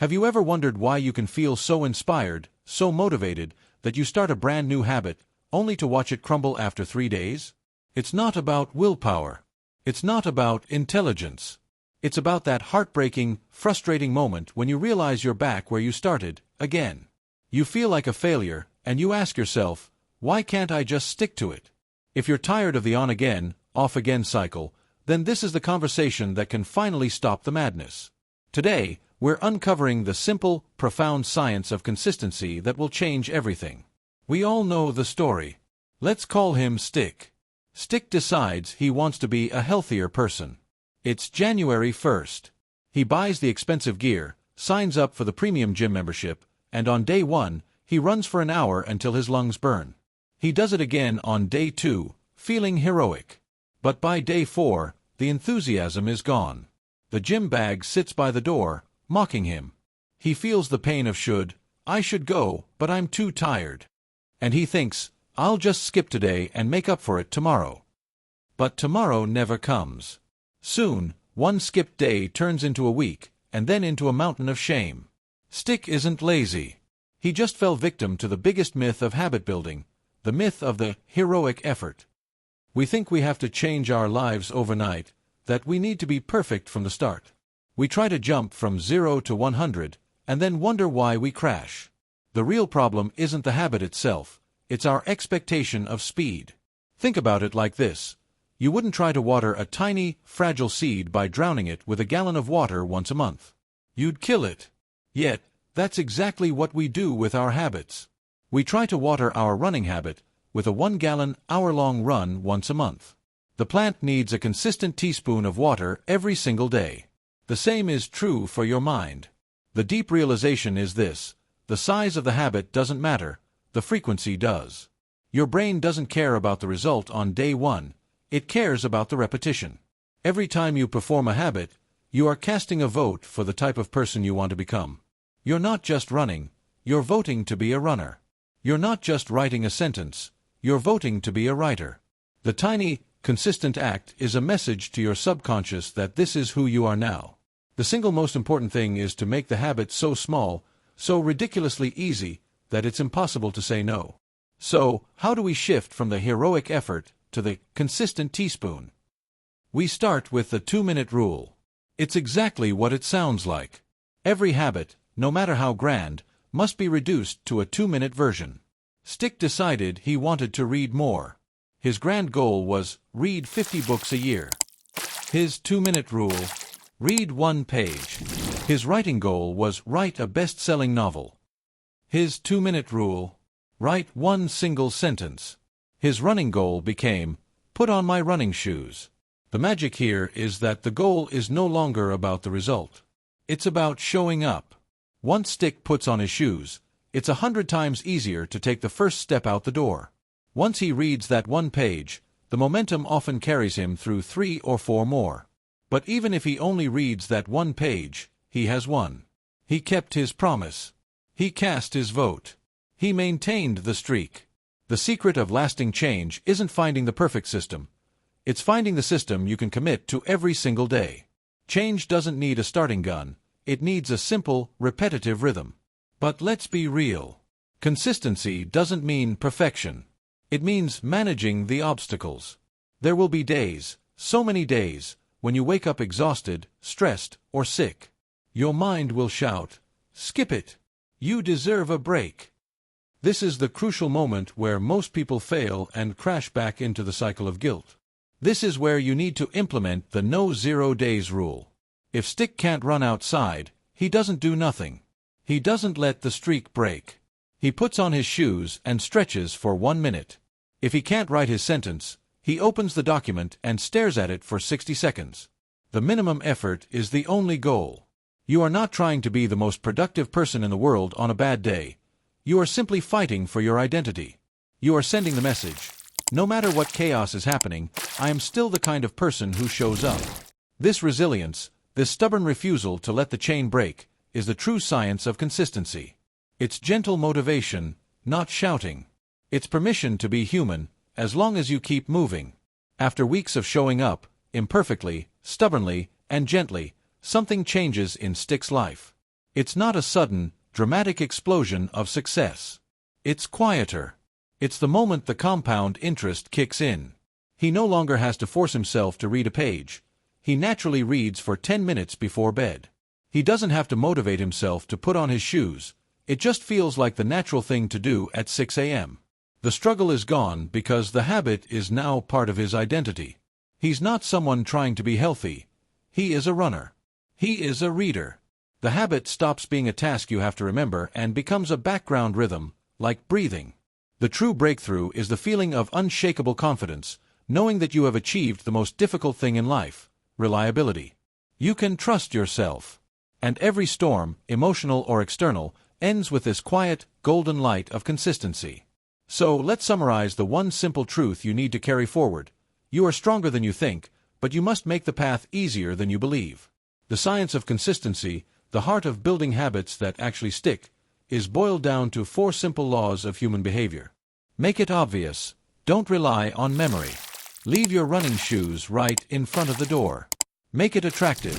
Have you ever wondered why you can feel so inspired, so motivated, that you start a brand new habit, only to watch it crumble after 3 days? It's not about willpower. It's not about intelligence. It's about that heartbreaking, frustrating moment when you realize you're back where you started, again. You feel like a failure, and you ask yourself, why can't I just stick to it? If you're tired of the on-again, off-again cycle, then this is the conversation that can finally stop the madness. Today, we're uncovering the simple, profound science of consistency that will change everything. We all know the story. Let's call him Stick. Stick decides he wants to be a healthier person. It's January 1st. He buys the expensive gear, signs up for the premium gym membership, and on day 1, he runs for an hour until his lungs burn. He does it again on day 2, feeling heroic. But by day 4, the enthusiasm is gone. The gym bag sits by the door, mocking him. He feels the pain of I should go, but I'm too tired. And he thinks, I'll just skip today and make up for it tomorrow. But tomorrow never comes. Soon, one skipped day turns into a week, and then into a mountain of shame. Stick isn't lazy. He just fell victim to the biggest myth of habit building, the myth of the heroic effort. We think we have to change our lives overnight, that we need to be perfect from the start. We try to jump from 0 to 100, and then wonder why we crash. The real problem isn't the habit itself, it's our expectation of speed. Think about it like this. You wouldn't try to water a tiny, fragile seed by drowning it with a gallon of water once a month. You'd kill it. Yet, that's exactly what we do with our habits. We try to water our running habit with a 1-gallon, hour-long run once a month. The plant needs a consistent teaspoon of water every single day. The same is true for your mind. The deep realization is this: the size of the habit doesn't matter, the frequency does. Your brain doesn't care about the result on day 1, it cares about the repetition. Every time you perform a habit, you are casting a vote for the type of person you want to become. You're not just running, you're voting to be a runner. You're not just writing a sentence, you're voting to be a writer. The tiny, consistent act is a message to your subconscious that this is who you are now. The single most important thing is to make the habit so small, so ridiculously easy, that it's impossible to say no. So, how do we shift from the heroic effort to the consistent teaspoon? We start with the 2-minute rule. It's exactly what it sounds like. Every habit, no matter how grand, must be reduced to a 2-minute version. Stick decided he wanted to read more. His grand goal was, read 50 books a year. His 2-minute rule, read 1 page. His writing goal was, write a best-selling novel. His 2-minute rule, write 1 single sentence. His running goal became, put on my running shoes. The magic here is that the goal is no longer about the result. It's about showing up. Once Stick puts on his shoes, it's 100 times easier to take the first step out the door. Once he reads that 1 page, the momentum often carries him through 3 or 4 more. But even if he only reads that 1 page, he has won. He kept his promise. He cast his vote. He maintained the streak. The secret of lasting change isn't finding the perfect system. It's finding the system you can commit to every single day. Change doesn't need a starting gun. It needs a simple, repetitive rhythm. But let's be real. Consistency doesn't mean perfection. It means managing the obstacles. There will be days, so many days, when you wake up exhausted, stressed, or sick. Your mind will shout, skip it. You deserve a break. This is the crucial moment where most people fail and crash back into the cycle of guilt. This is where you need to implement the no 0 days rule. If Stick can't run outside, he doesn't do nothing. He doesn't let the streak break. He puts on his shoes and stretches for 1 minute. If he can't write his sentence, he opens the document and stares at it for 60 seconds. The minimum effort is the only goal. You are not trying to be the most productive person in the world on a bad day. You are simply fighting for your identity. You are sending the message, no matter what chaos is happening, I am still the kind of person who shows up. This resilience, this stubborn refusal to let the chain break, is the true science of consistency. It's gentle motivation, not shouting. It's permission to be human, as long as you keep moving. After weeks of showing up, imperfectly, stubbornly, and gently, something changes in Stick's life. It's not a sudden, dramatic explosion of success. It's quieter. It's the moment the compound interest kicks in. He no longer has to force himself to read a page. He naturally reads for 10 minutes before bed. He doesn't have to motivate himself to put on his shoes. It just feels like the natural thing to do at 6 a.m. The struggle is gone because the habit is now part of his identity. He's not someone trying to be healthy. He is a runner. He is a reader. The habit stops being a task you have to remember and becomes a background rhythm, like breathing. The true breakthrough is the feeling of unshakable confidence, knowing that you have achieved the most difficult thing in life, reliability. You can trust yourself. And every storm, emotional or external, ends with this quiet, golden light of consistency. So let's summarize the one simple truth you need to carry forward. You are stronger than you think, but you must make the path easier than you believe. The science of consistency, the heart of building habits that actually stick, is boiled down to 4 simple laws of human behavior. Make it obvious. Don't rely on memory. Leave your running shoes right in front of the door. Make it attractive.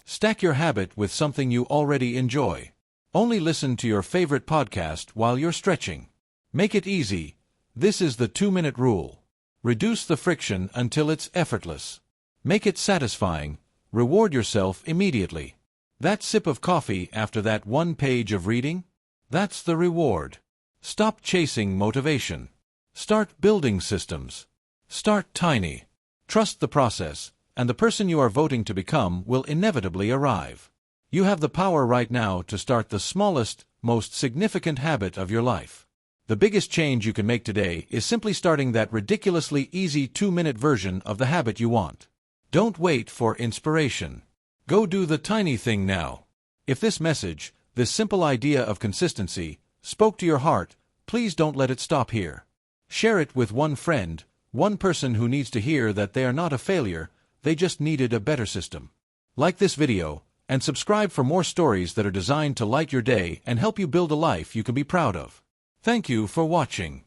Stack your habit with something you already enjoy. Only listen to your favorite podcast while you're stretching. Make it easy. This is the 2-minute rule. Reduce the friction until it's effortless. Make it satisfying. Reward yourself immediately. That sip of coffee after that 1 page of reading? That's the reward. Stop chasing motivation. Start building systems. Start tiny. Trust the process, and the person you are voting to become will inevitably arrive. You have the power right now to start the smallest, most significant habit of your life. The biggest change you can make today is simply starting that ridiculously easy 2-minute version of the habit you want. Don't wait for inspiration. Go do the tiny thing now. If this message, this simple idea of consistency, spoke to your heart, please don't let it stop here. Share it with one friend, one person who needs to hear that they are not a failure, they just needed a better system. Like this video, and subscribe for more stories that are designed to light your day and help you build a life you can be proud of. Thank you for watching.